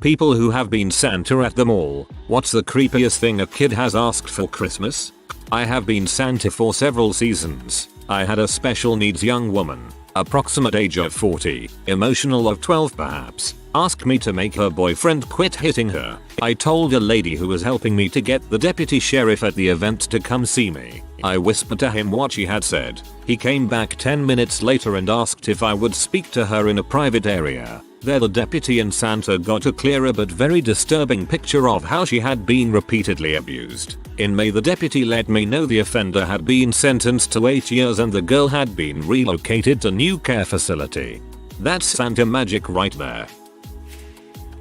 People who have been Santa at the mall. What's the creepiest thing a kid has asked for Christmas? I have been Santa for several seasons. I had a special needs young woman, approximate age of 40, emotional of 12 perhaps, ask me to make her boyfriend quit hitting her. I told a lady who was helping me to get the deputy sheriff at the event to come see me. I whispered to him what she had said. He came back 10 minutes later and asked if I would speak to her in a private area. There the deputy and Santa got a clearer but very disturbing picture of how she had been repeatedly abused. In May the deputy let me know the offender had been sentenced to 8 years and the girl had been relocated to new care facility. That's Santa magic right there.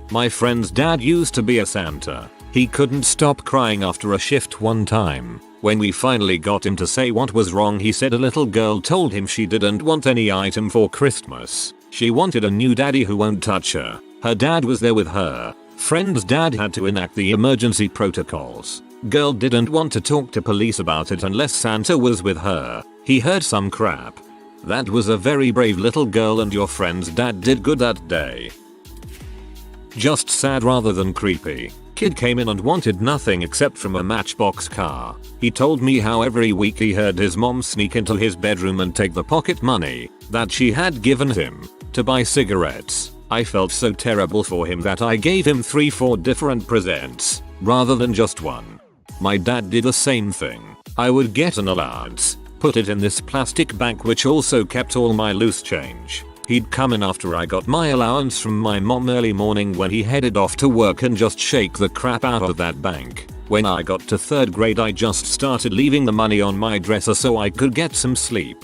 My friend's dad used to be a Santa. He couldn't stop crying after a shift one time. When we finally got him to say what was wrong, he said a little girl told him she didn't want any item for Christmas. She wanted a new daddy who won't touch her. Her dad was there with her. Friend's dad had to enact the emergency protocols. Girl didn't want to talk to police about it unless Santa was with her. He heard some crap. That was a very brave little girl and your friend's dad did good that day. Just sad rather than creepy. Kid came in and wanted nothing except from a matchbox car. He told me how every week he heard his mom sneak into his bedroom and take the pocket money that she had given him to buy cigarettes. I felt so terrible for him that I gave him 3-4 different presents rather than just one. My dad did the same thing. I would get an allowance, put it in this plastic bag which also kept all my loose change. He'd come in after I got my allowance from my mom early morning when he headed off to work and just shake the crap out of that bank. When I got to 3rd grade I just started leaving the money on my dresser so I could get some sleep.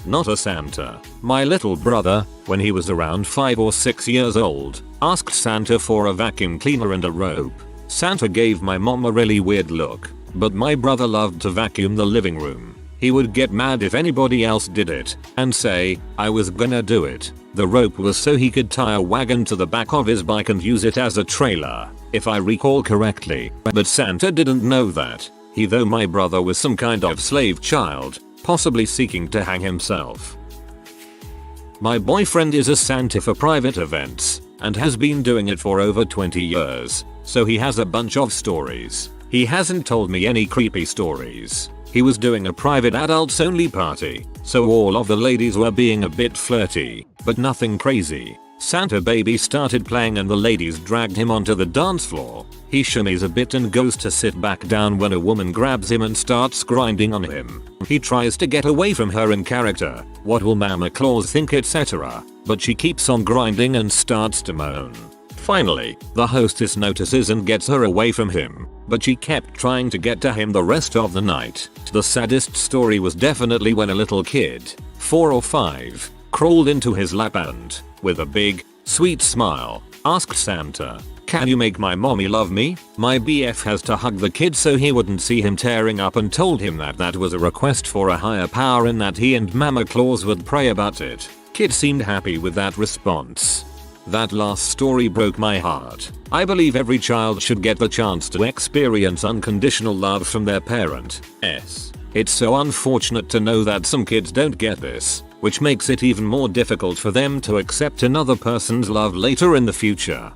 Not a Santa. My little brother, when he was around 5 or 6 years old, asked Santa for a vacuum cleaner and a rope. Santa gave my mom a really weird look, but my brother loved to vacuum the living room. He would get mad if anybody else did it and say, I was gonna do it. The rope was so he could tie a wagon to the back of his bike and use it as a trailer, if I recall correctly. But Santa didn't know that. He thought my brother was some kind of slave child, possibly seeking to hang himself. My boyfriend is a Santa for private events and has been doing it for over 20 years, so he has a bunch of stories. He hasn't told me any creepy stories. He was doing a private adults only party, so all of the ladies were being a bit flirty, but nothing crazy. Santa Baby started playing and the ladies dragged him onto the dance floor. He shimmies a bit and goes to sit back down when a woman grabs him and starts grinding on him. He tries to get away from her in character, what will Mama Claus think, etc. But she keeps on grinding and starts to moan. Finally, the hostess notices and gets her away from him, but she kept trying to get to him the rest of the night. The saddest story was definitely when a little kid, 4 or 5, crawled into his lap and, with a big, sweet smile, asked Santa, "Can you make my mommy love me?" My BF has to hug the kid so he wouldn't see him tearing up and told him that that was a request for a higher power and that he and Mama Claus would pray about it. Kid seemed happy with that response. That last story broke my heart. I believe every child should get the chance to experience unconditional love from their parent. It's so unfortunate to know that some kids don't get this, which makes it even more difficult for them to accept another person's love later in the future.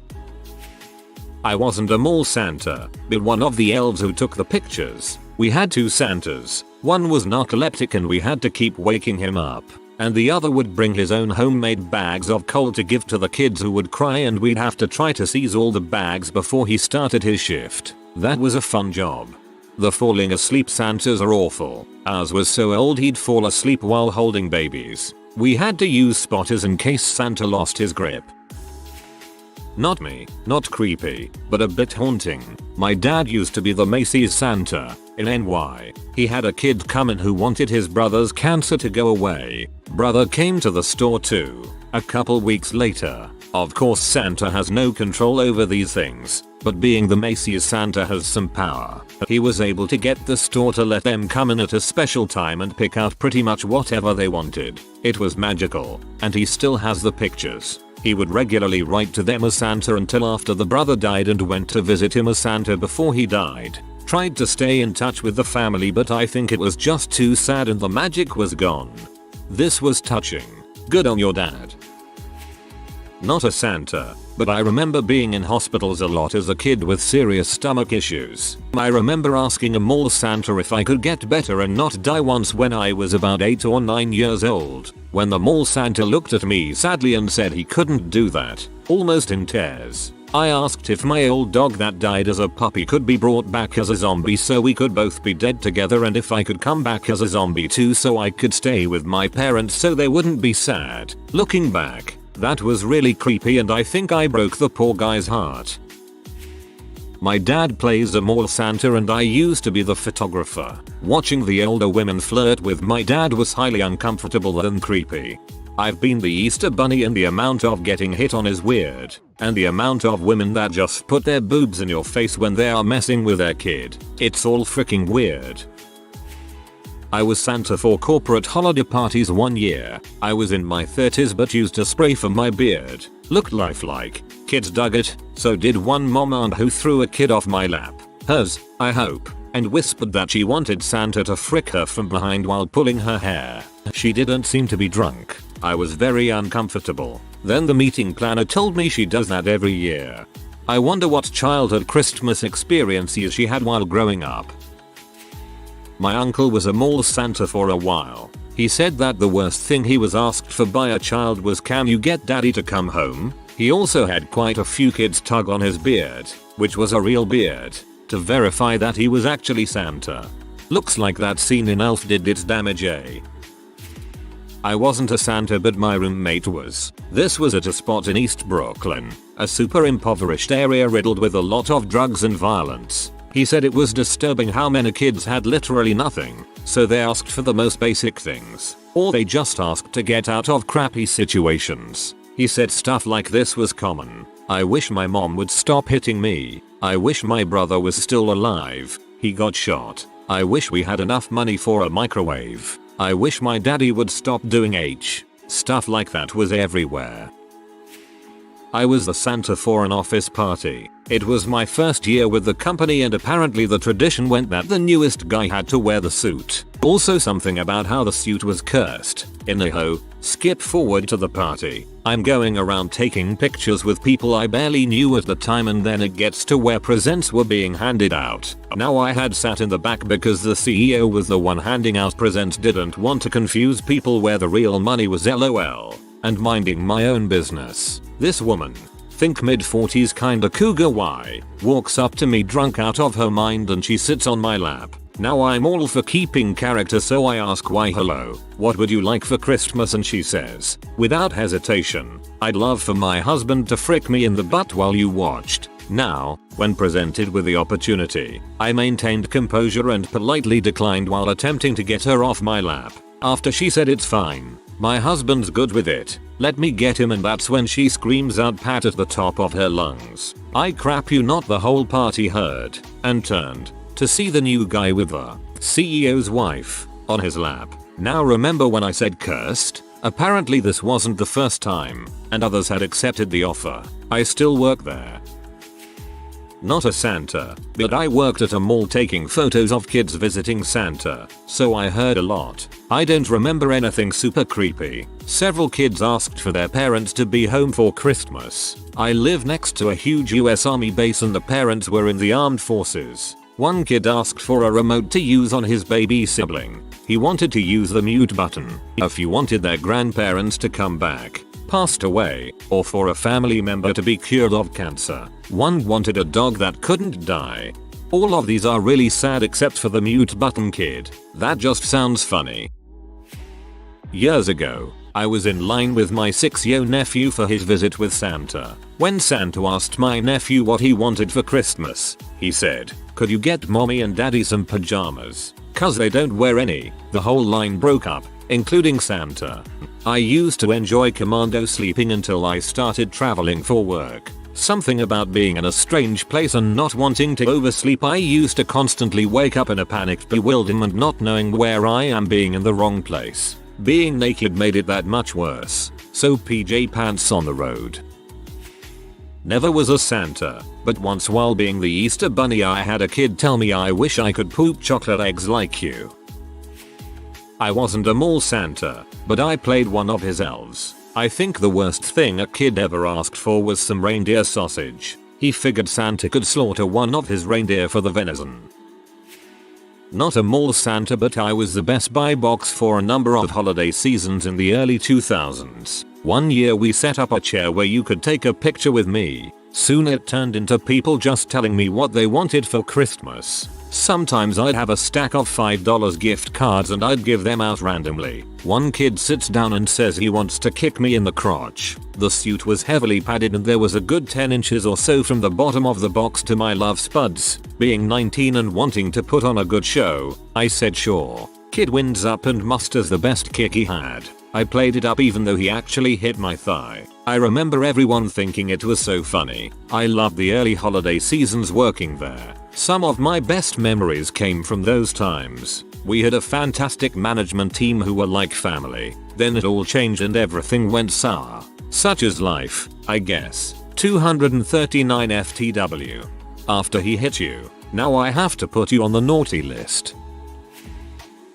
I wasn't a mall Santa, but one of the elves who took the pictures. We had 2 Santas. One was narcoleptic and we had to keep waking him up, and the other would bring his own homemade bags of coal to give to the kids who would cry, and we'd have to try to seize all the bags before he started his shift. That was a fun job. The falling asleep Santas are awful. Ours was so old he'd fall asleep while holding babies. We had to use spotters in case Santa lost his grip. Not me, not creepy, but a bit haunting. My dad used to be the Macy's Santa in NY. He had a kid come in who wanted his brother's cancer to go away. Brother came to the store too, a couple weeks later. Of course Santa has no control over these things, but being the Macy's Santa has some power. He was able to get the store to let them come in at a special time and pick out pretty much whatever they wanted. It was magical, and he still has the pictures. He would regularly write to them as Santa until after the brother died and went to visit him as Santa before he died. Tried to stay in touch with the family, but I think it was just too sad and the magic was gone. This was touching. Good on your dad. Not a Santa, but I remember being in hospitals a lot as a kid with serious stomach issues. I remember asking a mall Santa if I could get better and not die once when I was about 8 or 9 years old. When the mall Santa looked at me sadly and said he couldn't do that, almost in tears. I asked if my old dog that died as a puppy could be brought back as a zombie so we could both be dead together, and if I could come back as a zombie too so I could stay with my parents so they wouldn't be sad. Looking back, that was really creepy and I think I broke the poor guy's heart. My dad plays a mall Santa and I used to be the photographer. Watching the older women flirt with my dad was highly uncomfortable and creepy. I've been the Easter bunny and the amount of getting hit on is weird. And the amount of women that just put their boobs in your face when they are messing with their kid. It's all freaking weird. I was Santa for corporate holiday parties one year. I was in my 30s but used a spray for my beard. Looked lifelike. Kids dug it, so did one mom aunt who threw a kid off my lap. Hers, I hope, and whispered that she wanted Santa to frick her from behind while pulling her hair. She didn't seem to be drunk. I was very uncomfortable. Then the meeting planner told me she does that every year. I wonder what childhood Christmas experiences she had while growing up. My uncle was a mall Santa for a while. He said that the worst thing he was asked for by a child was, "Can you get daddy to come home?" He also had quite a few kids tug on his beard, which was a real beard, to verify that he was actually Santa. Looks like that scene in Elf did its damage, eh? I wasn't a Santa but my roommate was. This was at a spot in East Brooklyn, a super impoverished area riddled with a lot of drugs and violence. He said it was disturbing how many kids had literally nothing, so they asked for the most basic things, or they just asked to get out of crappy situations. He said stuff like this was common. "I wish my mom would stop hitting me. I wish my brother was still alive. He got shot. I wish we had enough money for a microwave. I wish my daddy would stop doing H." Stuff like that was everywhere. I was the Santa for an office party. It was my first year with the company and apparently the tradition went that the newest guy had to wear the suit. Also something about how the suit was cursed. Anyhow, skip forward to the party. I'm going around taking pictures with people I barely knew at the time, and then it gets to where presents were being handed out. Now I had sat in the back because the CEO was the one handing out presents, didn't want to confuse people where the real money was, lol. And minding my own business. This woman, think mid-40s kinda cougar Y, walks up to me drunk out of her mind and she sits on my lap. Now I'm all for keeping character, so I ask, "Why hello, what would you like for Christmas?" And she says, without hesitation, "I'd love for my husband to frick me in the butt while you watched." Now, when presented with the opportunity, I maintained composure and politely declined while attempting to get her off my lap. After she said it's fine, my husband's good with it, let me get him, and that's when she screams out pat at the top of her lungs. I crap you not, the whole party heard, and turned to see the new guy with the CEO's wife on his lap. Now remember when I said cursed? Apparently this wasn't the first time, and others had accepted the offer. I still work there. Not a Santa, but I worked at a mall taking photos of kids visiting Santa, so I heard a lot. I don't remember anything super creepy. Several kids asked for their parents to be home for Christmas. I live next to a huge US Army base and the parents were in the armed forces. One kid asked for a remote to use on his baby sibling. He wanted to use the mute button if he wanted their grandparents to come back, passed away, or for a family member to be cured of cancer. One wanted a dog that couldn't die. All of these are really sad except for the mute button kid. That just sounds funny. Years ago, I was in line with my 6-year-old nephew for his visit with Santa. When Santa asked my nephew what he wanted for Christmas, he said, "Could you get mommy and daddy some pajamas? 'Cause they don't wear any." The whole line broke up, including Santa. I used to enjoy commando sleeping until I started traveling for work. Something about being in a strange place and not wanting to oversleep. I used to constantly wake up in a panicked bewilderment, not knowing where I am, being in the wrong place. Being naked made it that much worse, so PJ pants on the road. Never was a Santa, but once while being the Easter bunny I had a kid tell me, "I wish I could poop chocolate eggs like you." I wasn't a mall Santa, but I played one of his elves. I think the worst thing a kid ever asked for was some reindeer sausage. He figured Santa could slaughter one of his reindeer for the venison. Not a mall Santa, but I was the Best Buy box for a number of holiday seasons in the early 2000s. One year we set up a chair where you could take a picture with me. Soon it turned into people just telling me what they wanted for Christmas. Sometimes I'd have a stack of $5 gift cards and I'd give them out randomly. One kid sits down and says he wants to kick me in the crotch. The suit was heavily padded and there was a good 10 inches or so from the bottom of the box to my love spuds. Being 19 and wanting to put on a good show, I said sure. Kid winds up and musters the best kick he had. I played it up even though he actually hit my thigh. I remember everyone thinking it was so funny. I loved the early holiday seasons working there. Some of my best memories came from those times. We had a fantastic management team who were like family. Then it all changed and everything went sour. Such is life, I guess. 239 FTW. After he hit you, now I have to put you on the naughty list.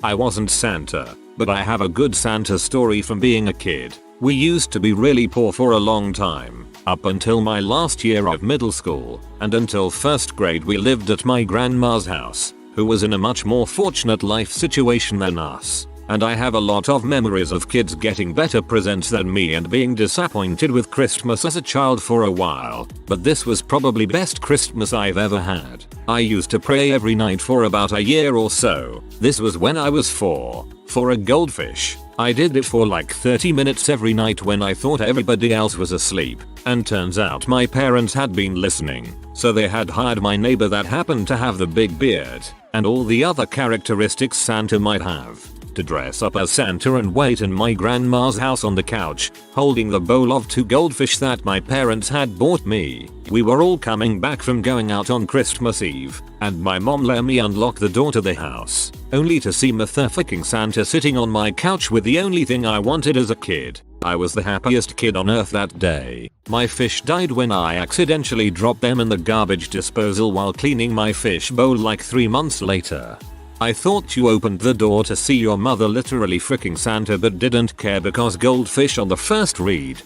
I wasn't Santa, but I have a good Santa story from being a kid. We used to be really poor for a long time, up until my last year of middle school, and until first grade we lived at my grandma's house, who was in a much more fortunate life situation than us. And I have a lot of memories of kids getting better presents than me and being disappointed with Christmas as a child for a while, but this was probably best Christmas I've ever had. I used to pray every night for about a year or so. This was when I was 4, for a goldfish. I did it for like 30 minutes every night when I thought everybody else was asleep, and turns out my parents had been listening, so they had hired my neighbor that happened to have the big beard, and all the other characteristics Santa might have, to dress up as Santa and wait in my grandma's house on the couch, holding the bowl of 2 goldfish that my parents had bought me. We were all coming back from going out on Christmas Eve, and my mom let me unlock the door to the house, only to see motherfucking Santa sitting on my couch with the only thing I wanted as a kid. I was the happiest kid on earth that day. My fish died when I accidentally dropped them in the garbage disposal while cleaning my fish bowl like 3 months later. I thought you opened the door to see your mother literally fricking Santa but didn't care because goldfish on the first read.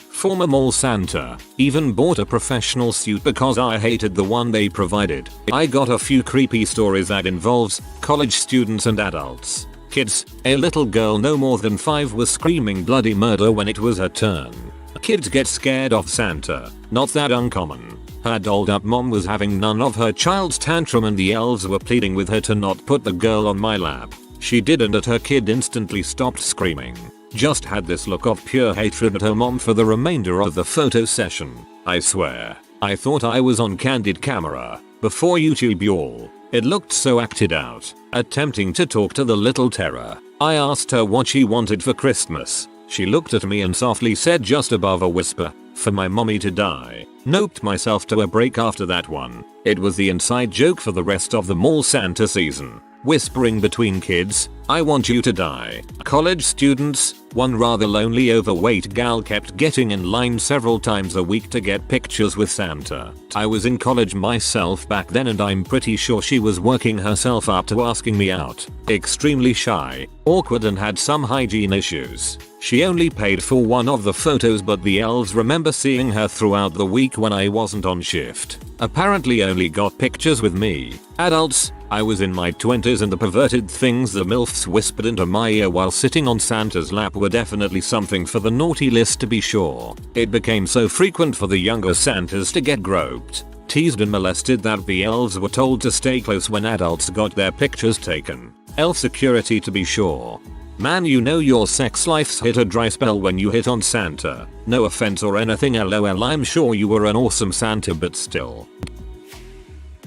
Former mall Santa, even bought a professional suit because I hated the one they provided. I got a few creepy stories that involves college students and adults. Kids, a little girl no more than 5 was screaming bloody murder when it was her turn. Kids get scared of Santa, not that uncommon. Her dolled up mom was having none of her child's tantrum and the elves were pleading with her to not put the girl on my lap. She didn't and her kid instantly stopped screaming. Just had this look of pure hatred at her mom for the remainder of the photo session. I swear, I thought I was on candid camera. Before YouTube y'all. It looked so acted out. Attempting to talk to the little terror, I asked her what she wanted for Christmas. She looked at me and softly said just above a whisper, "For my mommy to die." Noped myself to a break after that one. It was the inside joke for the rest of the mall Santa season. Whispering between kids, "I want you to die." College students, one rather lonely overweight gal kept getting in line several times a week to get pictures with Santa. I was in college myself back then and I'm pretty sure she was working herself up to asking me out. Extremely shy, awkward and had some hygiene issues. She only paid for one of the photos but the elves remember seeing her throughout the week when I wasn't on shift. Apparently only got pictures with me. Adults, I was in my 20s and the perverted things the MILFs whispered into my ear while sitting on Santa's lap were definitely something for the naughty list to be sure. It became so frequent for the younger Santas to get groped, teased and molested that the elves were told to stay close when adults got their pictures taken. Elf security to be sure. Man, you know your sex life's hit a dry spell when you hit on Santa. No offense or anything, lol, I'm sure you were an awesome Santa but still.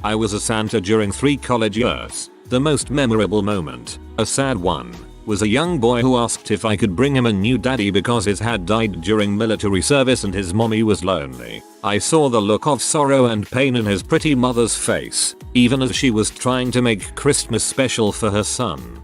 I was a Santa during 3 college years. The most memorable moment, a sad one, was a young boy who asked if I could bring him a new daddy because his had died during military service and his mommy was lonely. I saw the look of sorrow and pain in his pretty mother's face, even as she was trying to make Christmas special for her son.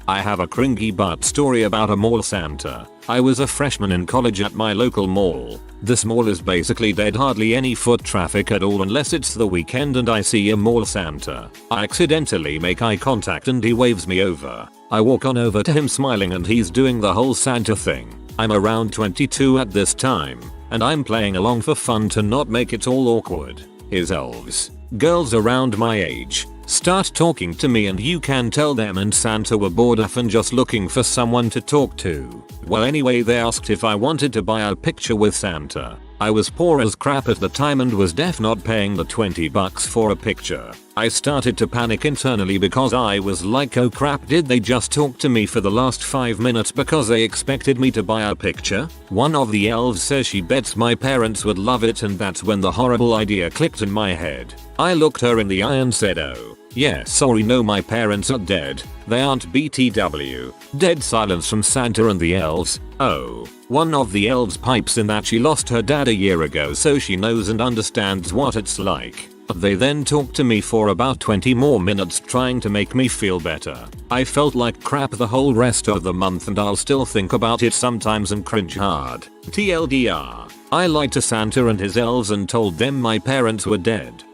I have a cringy but story about a mall Santa. I was a freshman in college at my local mall. This mall is basically dead, hardly any foot traffic at all unless it's the weekend and I see a mall Santa. I accidentally make eye contact and he waves me over. I walk on over to him smiling and he's doing the whole Santa thing. I'm around 22 at this time, and I'm playing along for fun to not make it all awkward. His elves, girls around my age, start talking to me and you can tell them and Santa were bored of and just looking for someone to talk to. Well anyway, they asked if I wanted to buy a picture with Santa. I was poor as crap at the time and was not paying the $20 for a picture. I started to panic internally because I was like, oh crap, did they just talk to me for the last 5 minutes because they expected me to buy a picture? One of the elves says she bets my parents would love it, and that's when the horrible idea clicked in my head. I looked her in the eye and said, oh, yeah, sorry, no, my parents are dead. They aren't BTW. Dead silence from Santa and the elves. Oh. One of the elves pipes in that she lost her dad a year ago, so she knows and understands what it's like. They then talked to me for about 20 more minutes trying to make me feel better. I felt like crap the whole rest of the month and I'll still think about it sometimes and cringe hard. TLDR. I lied to Santa and his elves and told them my parents were dead.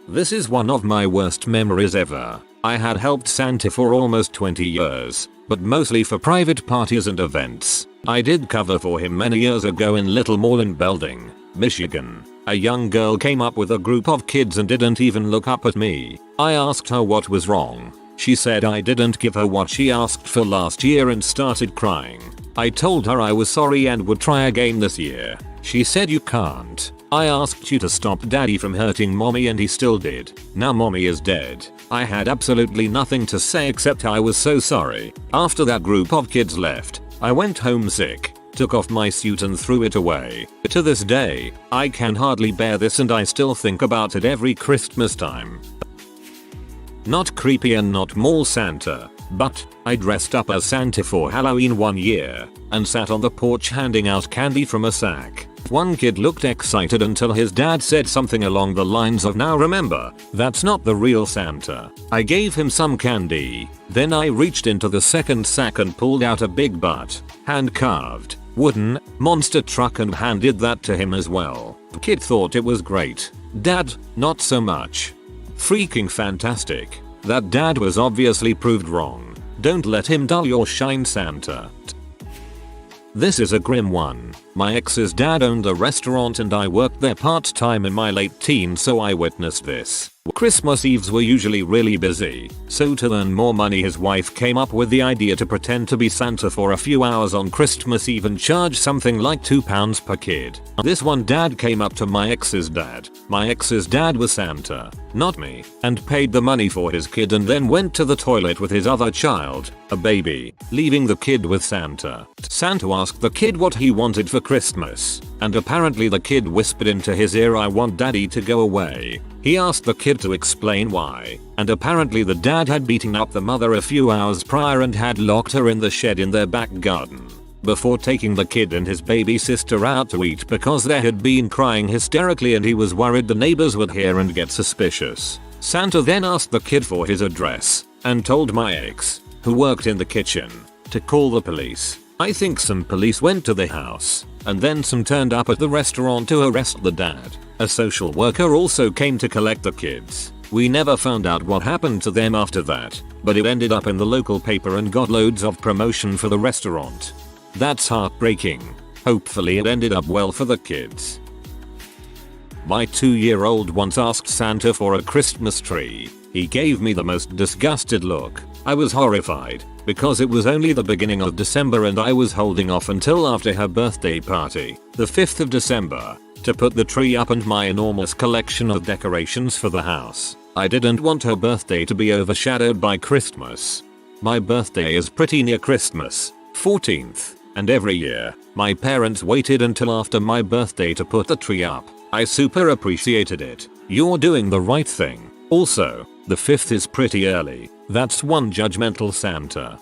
This is one of my worst memories ever. I had helped Santa for almost 20 years, but mostly for private parties and events. I did cover for him many years ago in Little Moreland Belding, Michigan. A young girl came up with a group of kids and didn't even look up at me. I asked her what was wrong. She said I didn't give her what she asked for last year and started crying. I told her I was sorry and would try again this year. She said, you can't. I asked you to stop daddy from hurting mommy and he still did. Now mommy is dead. I had absolutely nothing to say except I was so sorry. After that group of kids left, I went home sick, took off my suit and threw it away. To this day, I can hardly bear this and I still think about it every Christmas time. Not creepy and not mall Santa, but I dressed up as Santa for Halloween one year and sat on the porch handing out candy from a sack. One kid looked excited until his dad said something along the lines of, now remember, that's not the real Santa. I gave him some candy. Then I reached into the second sack and pulled out a big butt, hand-carved, wooden, monster truck and handed that to him as well. The kid thought it was great. Dad, not so much. Freaking fantastic. That dad was obviously proved wrong. Don't let him dull your shine, Santa. This is a grim one. My ex's dad owned a restaurant and I worked there part-time in my late teens, so I witnessed this. Christmas Eves were usually really busy, so to earn more money his wife came up with the idea to pretend to be Santa for a few hours on Christmas Eve and charge something like £2 per kid. This one dad came up to my ex's dad. My ex's dad was Santa, not me, and paid the money for his kid and then went to the toilet with his other child, a baby, leaving the kid with Santa. Santa asked the kid what he wanted for Christmas, and apparently the kid whispered into his ear, I want daddy to go away. He asked the kid to explain why, and apparently the dad had beaten up the mother a few hours prior and had locked her in the shed in their back garden before taking the kid and his baby sister out to eat because they had been crying hysterically and he was worried the neighbors would hear and get suspicious. Santa then asked the kid for his address and told my ex, who worked in the kitchen, to call the police. I think some police went to the house, and then some turned up at the restaurant to arrest the dad. A social worker also came to collect the kids. We never found out what happened to them after that, but it ended up in the local paper and got loads of promotion for the restaurant. That's heartbreaking. Hopefully it ended up well for the kids. My 2-year-old once asked Santa for a Christmas tree. He gave me the most disgusted look. I was horrified, because it was only the beginning of December and I was holding off until after her birthday party, the 5th of December, to put the tree up and my enormous collection of decorations for the house. I didn't want her birthday to be overshadowed by Christmas. My birthday is pretty near Christmas, 14th, and every year, my parents waited until after my birthday to put the tree up. I super appreciated it. You're doing the right thing. Also, the 5th is pretty early. That's one judgmental Santa.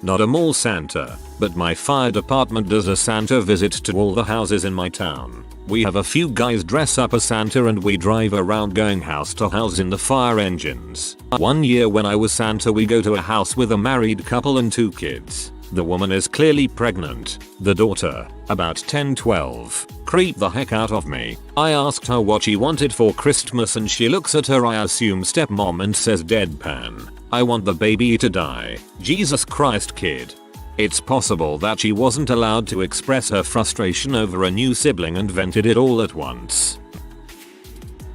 Not a mall Santa, but my fire department does a Santa visit to all the houses in my town. We have a few guys dress up as Santa and we drive around going house to house in the fire engines. One year when I was Santa, we go to a house with a married couple and 2 kids. The woman is clearly pregnant. The daughter, about 10-12, creeped the heck out of me. I asked her what she wanted for Christmas and she looks at her, I assume stepmom, and says deadpan, I want the baby to die. Jesus Christ, kid. It's possible that she wasn't allowed to express her frustration over a new sibling and vented it all at once.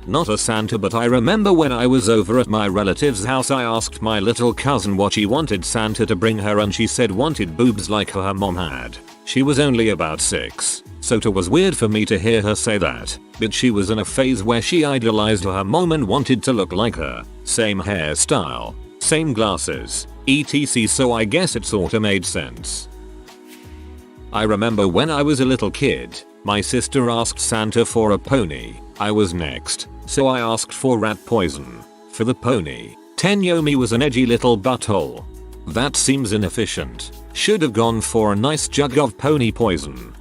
Not a Santa, but I remember when I was over at my relative's house I asked my little cousin what she wanted Santa to bring her and she said wanted boobs like her mom had. She was only about 6, so it was weird for me to hear her say that, but she was in a phase where she idolized her mom and wanted to look like her. Same hairstyle, same glasses, etc, so I guess it sorta made sense. I remember when I was a little kid, my sister asked Santa for a pony. I was next, so I asked for rat poison for the pony. Tenyomi was an edgy little butthole. That seems inefficient. Should have gone for a nice jug of pony poison.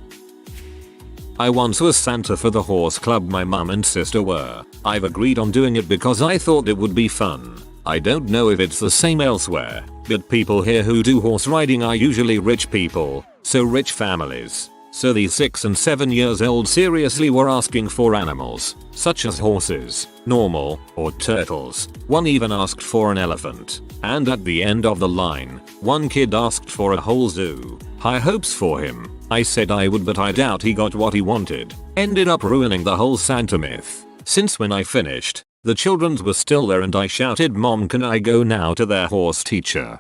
I once was Santa for the horse club my mum and sister were. I've agreed on doing it because I thought it would be fun. I don't know if it's the same elsewhere, but people here who do horse riding are usually rich people, so rich families. So these 6 and 7 years old seriously were asking for animals, such as horses, normal, or turtles. One even asked for an elephant. And at the end of the line, one kid asked for a whole zoo. High hopes for him. I said I would, but I doubt he got what he wanted. Ended up ruining the whole Santa myth. Since when I finished, the children were still there and I shouted, "Mom, can I go now?" to their horse teacher.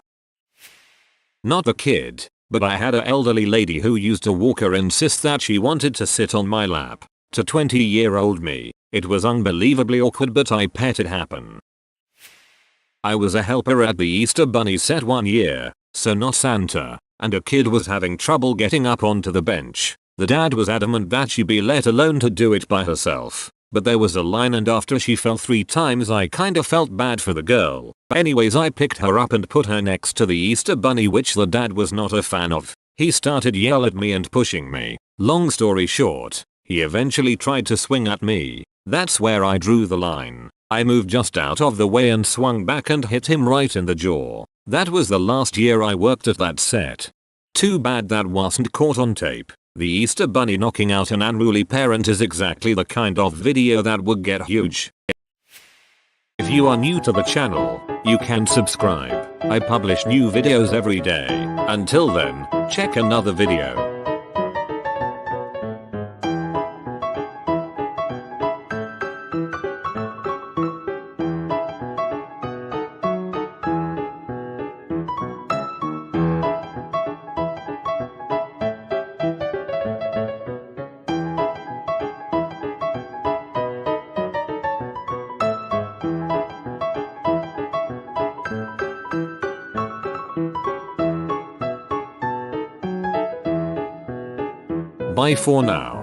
Not a kid, but I had a elderly lady who used a walker insist that she wanted to sit on my lap. To 20-year-old me, it was unbelievably awkward, but I let it happen. I was a helper at the Easter Bunny set one year, so not Santa, and a kid was having trouble getting up onto the bench. The dad was adamant that she be let alone to do it by herself, but there was a line and after she fell 3 times I kinda felt bad for the girl. Anyways, I picked her up and put her next to the Easter Bunny, which the dad was not a fan of. He started yelling at me and pushing me. Long story short, he eventually tried to swing at me. That's where I drew the line. I moved just out of the way and swung back and hit him right in the jaw. That was the last year I worked at that set. Too bad that wasn't caught on tape. The Easter Bunny knocking out an unruly parent is exactly the kind of video that would get huge. If you are new to the channel, you can subscribe. I publish new videos every day. Until then, check another video. Bye for now.